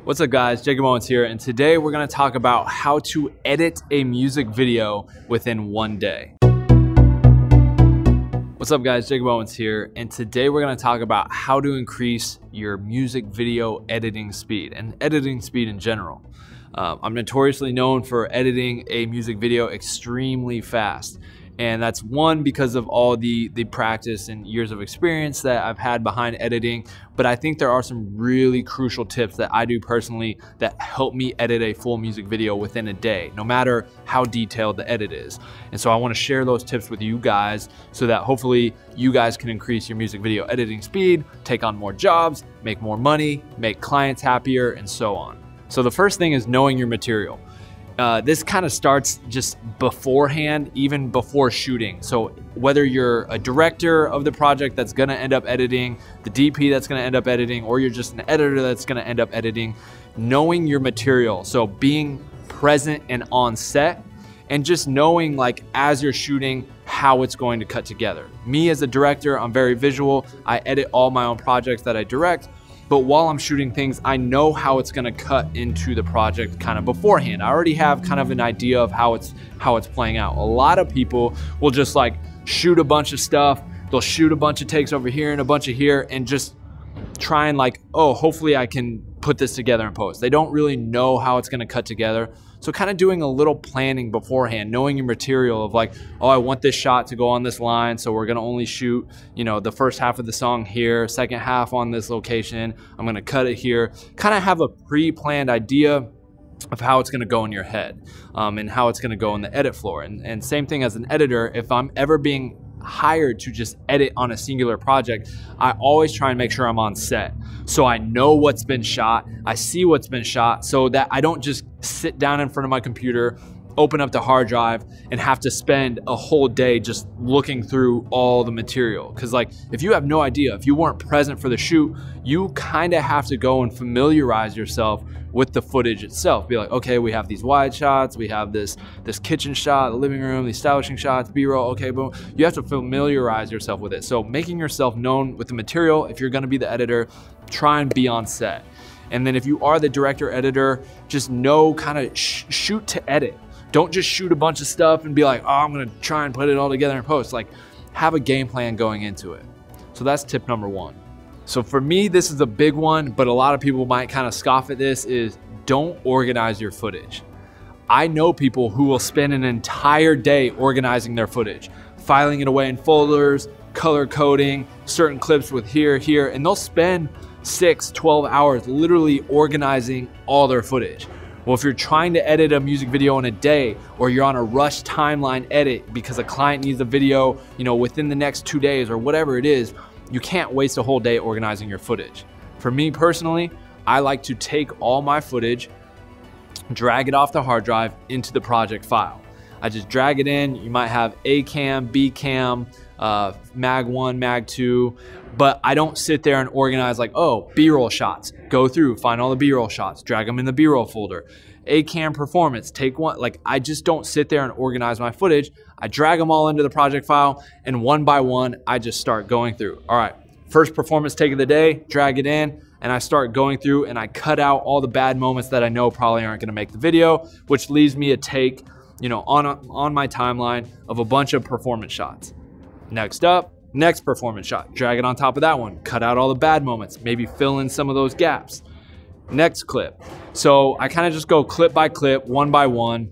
What's up guys, Jacob Owens here, and today we're gonna talk about how to edit a music video within one day. What's up guys, Jacob Owens here, and today we're gonna talk about how to increase your music video editing speed and editing speed in general. I'm notoriously known for editing a music video extremely fast. And that's one, because of all the practice and years of experience that I've had behind editing. But I think there are some really crucial tips that I do personally that help me edit a full music video within a day, no matter how detailed the edit is. And so I want to share those tips with you guys so that hopefully you guys can increase your music video editing speed, take on more jobs, make more money, make clients happier, and so on. So the first thing is knowing your material. This kind of starts just beforehand, even before shooting. So whether you're a director of the project that's gonna end up editing, the DP that's gonna end up editing, or you're just an editor that's gonna end up editing, knowing your material. So being present and on set, and just knowing, like, as you're shooting, how it's going to cut together. Me as a director, I'm very visual. I edit all my own projects that I direct. But while I'm shooting things, I know how it's gonna cut into the project kind of beforehand. I already have kind of an idea of how it's playing out. A lot of people will just like shoot a bunch of stuff. They'll shoot a bunch of takes over here and a bunch of here and just try and like, oh, hopefully I can put this together in post. They don't really know how it's gonna cut together. So kind of doing a little planning beforehand, knowing your material of like, oh, I want this shot to go on this line, so we're gonna only shoot, you know, the first half of the song here, second half on this location, I'm gonna cut it here. Kind of have a pre-planned idea of how it's gonna go in your head and how it's gonna go in the edit floor. And same thing as an editor, if I'm ever being hired to just edit on a singular project, I always try and make sure I'm on set. So I know what's been shot, I see what's been shot, so that I don't just sit down in front of my computer, open up the hard drive, and have to spend a whole day just looking through all the material. Because like, if you have no idea, if you weren't present for the shoot, you kind of have to go and familiarize yourself with the footage itself. Be like, okay, we have these wide shots, we have this kitchen shot, the living room, these establishing shots, B-roll, okay, boom. You have to familiarize yourself with it. So making yourself known with the material, if you're gonna be the editor, try and be on set. And then if you are the director editor, just know kind of shoot to edit. Don't just shoot a bunch of stuff and be like, oh, I'm gonna try and put it all together in post. Like, have a game plan going into it. So that's tip number one. So for me, this is a big one, but a lot of people might kind of scoff at this, is don't organize your footage. I know people who will spend an entire day organizing their footage, filing it away in folders, color coding, certain clips with here, and they'll spend 6, 12 hours literally organizing all their footage. Well, if you're trying to edit a music video in a day, or you're on a rush timeline edit because a client needs a video, you know, within the next 2 days or whatever it is, you can't waste a whole day organizing your footage. For me personally, I like to take all my footage, drag it off the hard drive into the project file. I just drag it in. You might have A cam, B cam, mag 1, mag 2, but I don't sit there and organize like, oh, B-roll shots, go through, find all the B-roll shots, drag them in the B-roll folder. A cam performance, take one. Like, I just don't sit there and organize my footage. I drag them all into the project file, and one by one, I just start going through. All right, first performance take of the day, drag it in, and I start going through and I cut out all the bad moments that I know probably aren't gonna make the video, which leaves me a take, you know, on my timeline of a bunch of performance shots. Next up, next performance shot, drag it on top of that one, cut out all the bad moments, maybe fill in some of those gaps. Next clip. So I kind of just go clip by clip, one by one,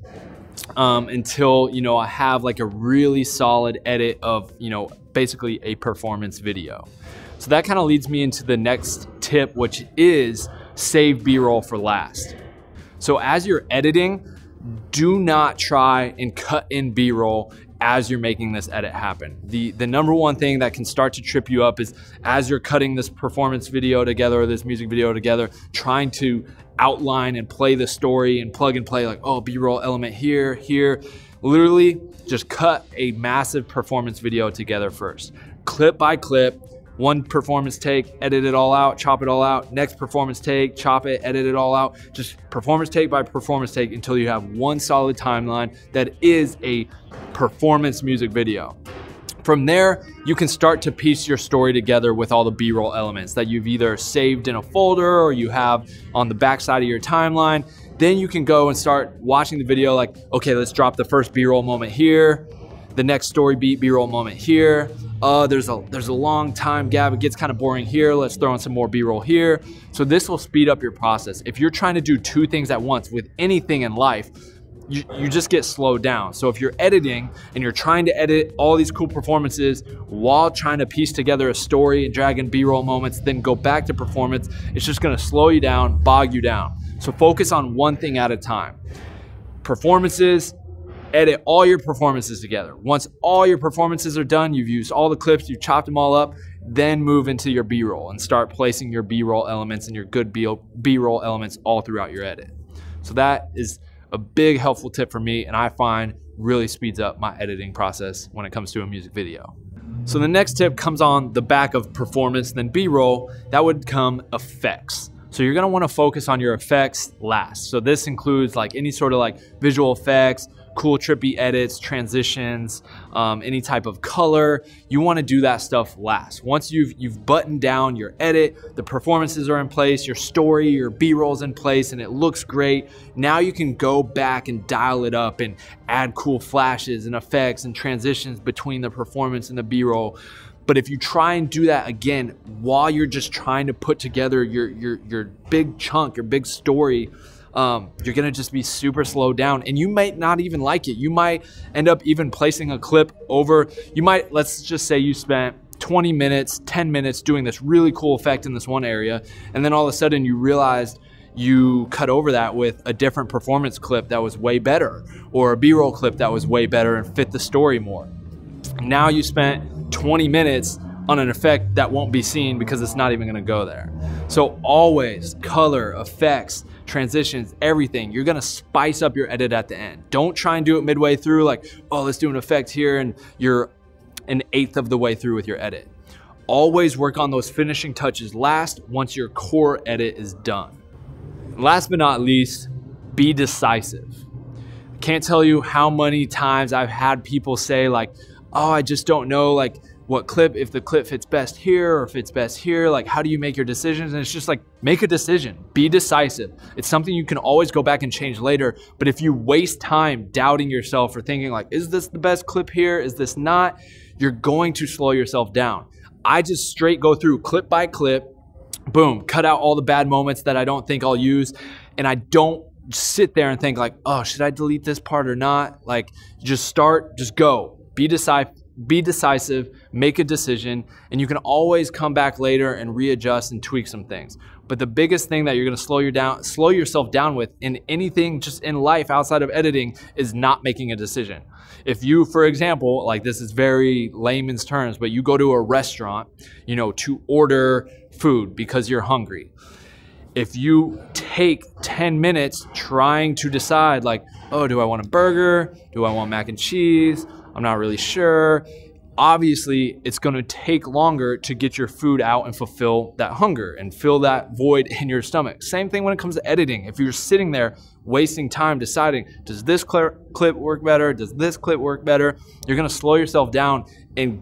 until, you know, I have like a really solid edit of, you know, basically a performance video. So that kind of leads me into the next tip, which is save B-roll for last. So as you're editing, do not try and cut in B-roll as you're making this edit happen. The number one thing that can start to trip you up is as you're cutting this performance video together or this music video together, trying to outline and play the story and plug and play like, oh, B-roll element here, here. Literally just cut a massive performance video together first. Clip by clip, one performance take, edit it all out, chop it all out. Next performance take, chop it, edit it all out. Just performance take by performance take until you have one solid timeline that is a performance music video. From there, you can start to piece your story together with all the B-roll elements that you've either saved in a folder or you have on the backside of your timeline. Then you can go and start watching the video like, okay, let's drop the first B-roll moment here, the next story beat B-roll moment here. There's a long time gap, it gets kind of boring here, let's throw in some more B-roll here. So this will speed up your process. If you're trying to do two things at once with anything in life, you just get slowed down. So if you're editing and you're trying to edit all these cool performances while trying to piece together a story and drag in B-roll moments, then go back to performance, it's just gonna slow you down, bog you down. So focus on one thing at a time. Performances, edit all your performances together. Once all your performances are done, you've used all the clips, you've chopped them all up, then move into your B-roll and start placing your B-roll elements and your good B-roll elements all throughout your edit. So that is a big helpful tip for me, and I find really speeds up my editing process when it comes to a music video. So the next tip comes on the back of performance, then B-roll. That would come effects. So you're gonna wanna focus on your effects last. So this includes like any sort of like visual effects, cool trippy edits, transitions, any type of color. You wanna do that stuff last. Once you've buttoned down your edit, the performances are in place, your story, your B-roll's in place, and it looks great, now you can go back and dial it up and add cool flashes and effects and transitions between the performance and the B-roll. But if you try and do that again while you're just trying to put together your big chunk, your big story, you're gonna just be super slowed down, and you might not even like it. You might end up even placing a clip over, let's just say you spent 20 minutes, 10 minutes doing this really cool effect in this one area, and then all of a sudden you realized you cut over that with a different performance clip that was way better, or a B-roll clip that was way better and fit the story more. Now you spent 20 minutes on an effect that won't be seen because it's not even gonna go there. So always color, effects, transitions, everything, you're gonna spice up your edit at the end. Don't try and do it midway through like, oh, let's do an effect here, and you're an eighth of the way through with your edit. Always work on those finishing touches last once your core edit is done. Last but not least, be decisive. I can't tell you how many times I've had people say like, oh, I just don't know like what clip, if the clip fits best here or if it's best here, like how do you make your decisions? And it's just like, make a decision, be decisive. It's something you can always go back and change later, but if you waste time doubting yourself or thinking like, is this the best clip here? Is this not? You're going to slow yourself down. I just straight go through clip by clip, boom, cut out all the bad moments that I don't think I'll use, and I don't sit there and think like, oh, should I delete this part or not? Like just go, be decisive, make a decision, and you can always come back later and readjust and tweak some things. But the biggest thing that you're gonna slow yourself down with in anything just in life outside of editing is not making a decision. If you, for example, like this is very layman's terms, but you go to a restaurant, you know, to order food because you're hungry. If you take 10 minutes trying to decide like, oh, do I want a burger? Do I want mac and cheese? I'm not really sure. Obviously, it's gonna take longer to get your food out and fulfill that hunger and fill that void in your stomach. Same thing when it comes to editing. If you're sitting there wasting time deciding, does this clip work better? Does this clip work better? You're gonna slow yourself down and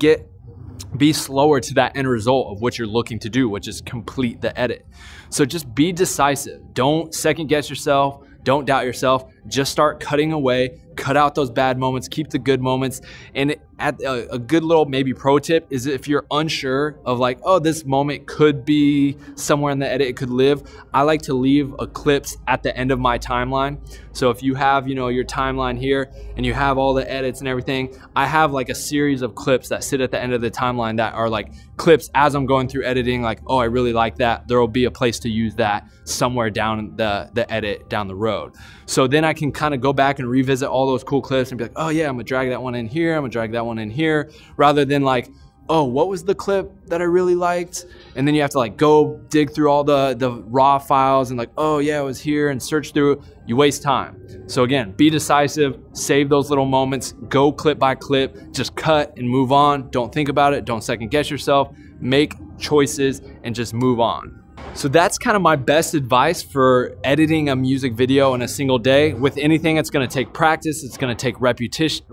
be slower to that end result of what you're looking to do, which is complete the edit. So just be decisive. Don't second guess yourself. Don't doubt yourself. Just start cutting away, cut out those bad moments, keep the good moments. And a good little maybe pro tip is if you're unsure of like, oh, this moment could be somewhere in the edit, it could live. I like to leave a clips at the end of my timeline. So if you have, you know, your timeline here and you have all the edits and everything, I have like a series of clips that sit at the end of the timeline that are like clips as I'm going through editing, like, oh, I really like that. There will be a place to use that somewhere down the edit down the road. So then I can kind of go back and revisit all those cool clips and be like, oh yeah, I'm gonna drag that one in here, I'm gonna drag that one in here, rather than like, oh, what was the clip that I really liked? And then you have to like go dig through all the raw files and like, oh yeah, it was here, and search through. You waste time. So again, be decisive, save those little moments, go clip by clip, just cut and move on. Don't think about it, don't second guess yourself, make choices and just move on. So that's kind of my best advice for editing a music video in a single day. With anything, it's gonna take practice, it's gonna take repetition,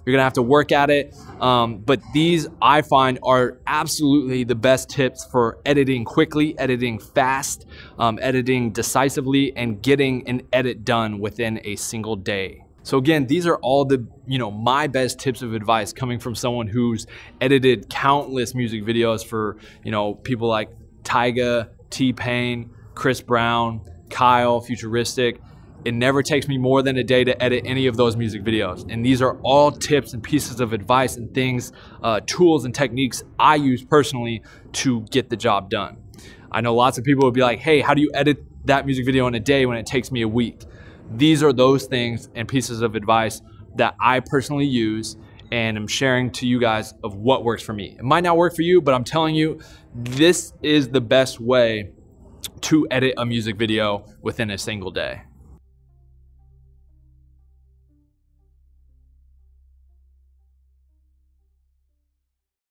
you're gonna have to work at it. But these, I find, are absolutely the best tips for editing quickly, editing fast, editing decisively, and getting an edit done within a single day. So again, these are all the, my best tips of advice coming from someone who's edited countless music videos for, people like Tyga, T-Pain, Chris Brown, Kyle, Futuristic. It never takes me more than a day to edit any of those music videos. And these are all tips and pieces of advice and things, tools and techniques I use personally to get the job done. I know lots of people would be like, hey, how do you edit that music video in a day when it takes me a week? These are those things and pieces of advice that I personally use, and I'm sharing to you guys of what works for me. It might not work for you, but I'm telling you, this is the best way to edit a music video within a single day.